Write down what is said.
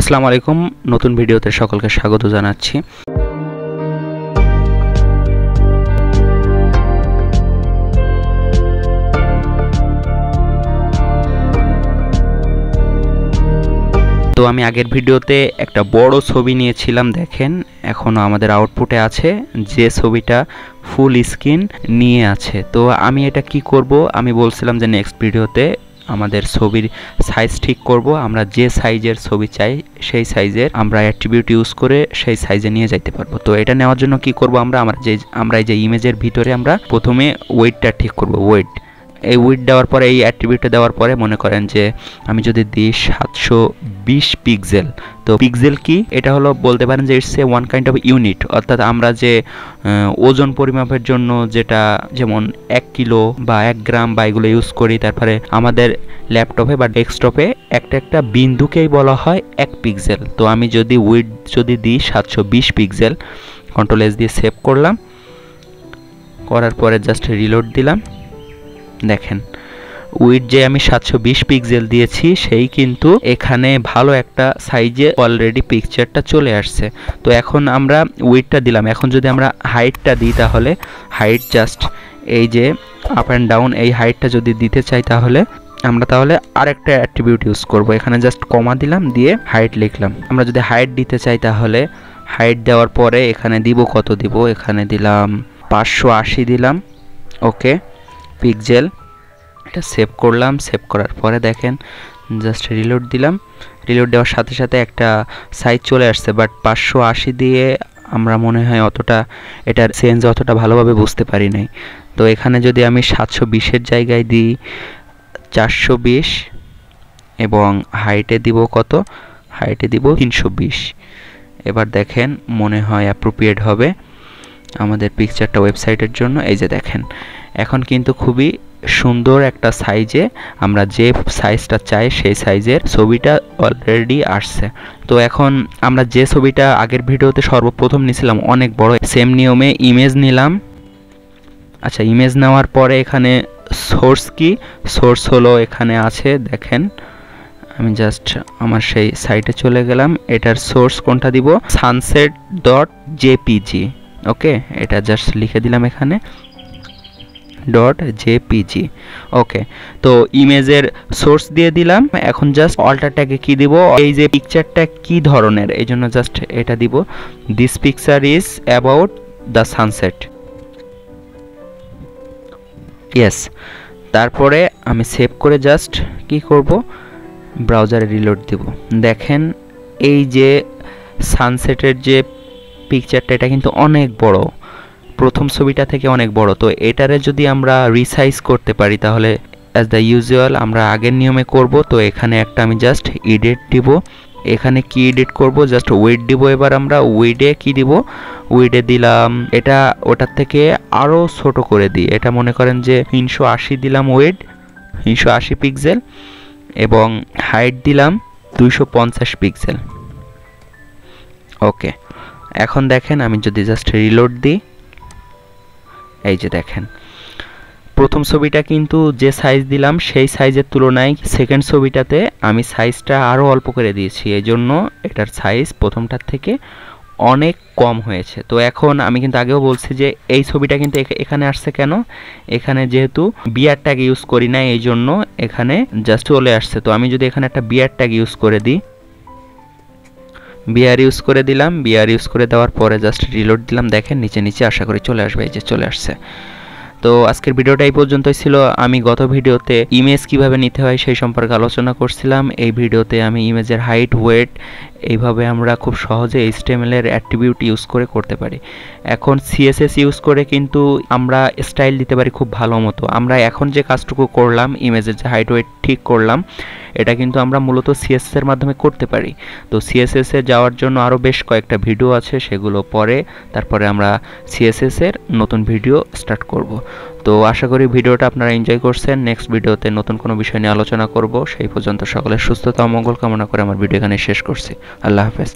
আসসালামু আলাইকুম, নতুন ভিডিওতে সকলকে স্বাগত জানাচ্ছি। তো আমি আগের ভিডিওতে একটা বড় ছবি নিয়েছিলাম, দেখেন এখনো আমাদের আউটপুটে আছে যে ছবিটা ফুল স্ক্রিন নিয়ে আছে। তো আমি এটা কি করব, আমি বলছিলাম যে নেক্সট ভিডিওতে আমাদের ছবির সাইজ ঠিক করব। আমরা যে সাইজের ছবি চাই সেই সাইজের আমরা অ্যাট্রিবিউট ইউজ করে সেই সাইজে নিয়ে যাইতে পারবো। তো এটা নেওয়ার জন্য কি করব, আমরা এই যে ইমেজের ভিতরে আমরা প্রথমে ওয়েটটা ঠিক করব। ওয়েট, এই উইড দেওয়ার পরে এই অ্যাট্রিবিউটটা দেওয়ার পরে মনে করেন যে আমি যদি দিই 720 পিক্সেল। তো পিক্সেল কি, এটা হলো বলতে পারেন যে it's a one kind of unit, অর্থাৎ আমরা যে ওজন পরিমাপের জন্য যেটা যেমন 1 কিলো বা 1 গ্রাম বা এগুলো ইউজ করি, তারপরে আমাদের ল্যাপটপে বা ডেস্কটপে একটা বিন্দুকেই বলা হয় 1 পিক্সেল। তো আমি যদি উইড যদি দিই 720 পিক্সেল, কন্ট্রোল এস দিয়ে সেভ করলাম, করার পরে জাস্ট রিলোড দিলাম। দেখেন উইড যে আমি 720 পিক্সেল দিয়েছি সেই কিন্তু এখানে ভালো একটা সাইজে অলরেডি পিকচারটা চলে আসছে। তো এখন আমরা উইডটা দিলাম, এখন যদি আমরা হাইটটা দিই তাহলে হাইট জাস্ট এই যে আপ অ্যান্ড ডাউন এই হাইটটা যদি দিতে চাই তাহলে আমরা আরেকটা অ্যাট্রিবিউট ইউজ করব। এখানে জাস্ট কমা দিলাম, দিয়ে হাইট লিখলাম। আমরা যদি হাইট দিতে চাই তাহলে হাইট দেওয়ার পরে এখানে দিব কত দিব, এখানে দিলাম 580 দিলাম। ওকে পিক্সেল, এটা সেভ করলাম। সেভ করার পরে দেখেন জাস্ট রিলোড দিলাম। রিলোড দেওয়ার সাথে সাথে একটা সাইজ চলে আসছে, বাট 580 দিয়ে আমরা মনে হয় অতটা এটার চেঞ্জ অতটা ভালোভাবে বুঝতে পারি নাই। তো এখানে যদি আমি 720-এর জায়গায় দিই 420 এবং হাইটে দিব কত, হাইটে দিব 320। এবার দেখেন মনে হয় অ্যাপ্রোপ্রিয়েট হবে আমাদের পিকচারটা ওয়েবসাইটের জন্য। এই যে দেখেন এখন কিন্তু খুবই সুন্দর একটা সাইজে আমরা যে সাইজটা চাই সেই সাইজের ছবিটা অলরেডি আসছে। তো এখন আমরা যে ছবিটা আগের ভিডিওতে সর্বপ্রথম নিয়েছিলাম অনেক বড়, সেম নিয়মে ইমেজ নিলাম। আচ্ছা, ইমেজ নেওয়ার পরে এখানে সোর্স কি, সোর্স হলো এখানে আছে, দেখেন আমি জাস্ট আমার সেই সাইটে চলে গেলাম। এটার সোর্স কোনটা দিব, sunset.jpg। ওকে, এটা জাস্ট লিখে দিলাম এখানে .jpg। ওকে, তো ইমেজের সোর্স দিয়ে দিলাম। এখন জাস্ট অল্টার ট্যাগে কি দিব, এই যে পিকচারটা কি ধরনের, এই জন্য জাস্ট এটা দিব, this picture is about the sunset. Yes, তারপরে আমি সেভ করে জাস্ট কি করব, ব্রাউজারে রিলোড দিব। দেখেন এই যে সানসেটের যে পিকচারটা এটা কিন্তু অনেক বড়, প্রথম ছবিটা থেকে অনেক বড়। তো এটারে যদি আমরা রিসাইজ করতে পারি তাহলে অ্যাজ দ্য ইউজুয়াল আমরা আগের নিয়মে করব। তো এখানে একটা আমি জাস্ট এডিট দিব, এখানে কি এডিট করব, জাস্ট ওয়েট দিব। এবার আমরা ওয়েটে কি দিব, ওয়েটে দিলাম এটা ওটার থেকে আরও ছোট করে দিই, এটা মনে করেন যে 380 দিলাম ওয়েট, 380 পিক্সেল, এবং হাইট দিলাম 250 পিক্সেল। ওকে, এখন দেখেন আমি যদি জাস্ট রিলোড দিই, এই যে দেখেন প্রথম ছবিটা কিন্তু যে সাইজ দিলাম সেই সাইজের তুলনায় সেকেন্ড ছবিটাতে আমি সাইজটা আরও অল্প করে দিয়েছি, এই জন্য এটার সাইজ প্রথমটার থেকে অনেক কম হয়েছে। তো এখন আমি কিন্তু আগেও বলছি যে এই ছবিটা কিন্তু এখানে আসছে কেন, এখানে যেহেতু বিআর ট্যাগ ইউজ করি না এই জন্য এখানে জাস্ট চলে আসছে। তো আমি যদি এখানে একটা বিআর ট্যাগ ইউজ করে দিই, বিআর ইউজ করে দিলাম, বিআর ইউজ করে দেওয়ার পরে জাস্ট রিলোড দিলাম, দেখেন নিচে আশা করি চলে আসবে, এই যে চলে আসছে। তো আজকের ভিডিওটা এই পর্যন্তই ছিল। আমি গত ভিডিওতে ইমেজ কিভাবে নিতে হয় সেই সম্পর্কে আলোচনা করছিলাম। এই ভিডিওতে আমি ইমেজের হাইট, ওয়েট এইভাবে আমরা খুব সহজে HTML এর অ্যাট্রিবিউট ইউজ করে করতে পারি। এখন CSS ইউজ করে কিন্তু আমরা স্টাইল দিতে পারি খুব ভালো মতো। আমরা এখন যে কাজটুকু করলাম, ইমেজের যে হাইট ওয়েট ঠিক করলাম, এটা কিন্তু আমরা মূলত CSS এর মাধ্যমে করতে পারি। তো CSS এ যাওয়ার জন্য আরও বেশ কয়েকটা ভিডিও আছে, সেগুলো পরে তারপরে আমরা CSS এর নতুন ভিডিও স্টার্ট করব। তো আশা করি ভিডিওটা আপনারা এনজয় করছেন। নেক্সট ভিডিওতে নতুন কোনো বিষয় নিয়ে আলোচনা করব। সেই পর্যন্ত সকলের সুস্থতা ও মঙ্গল কামনা করে আমার ভিডিও এখানে শেষ করছি। আল্লাহ হাফেজ।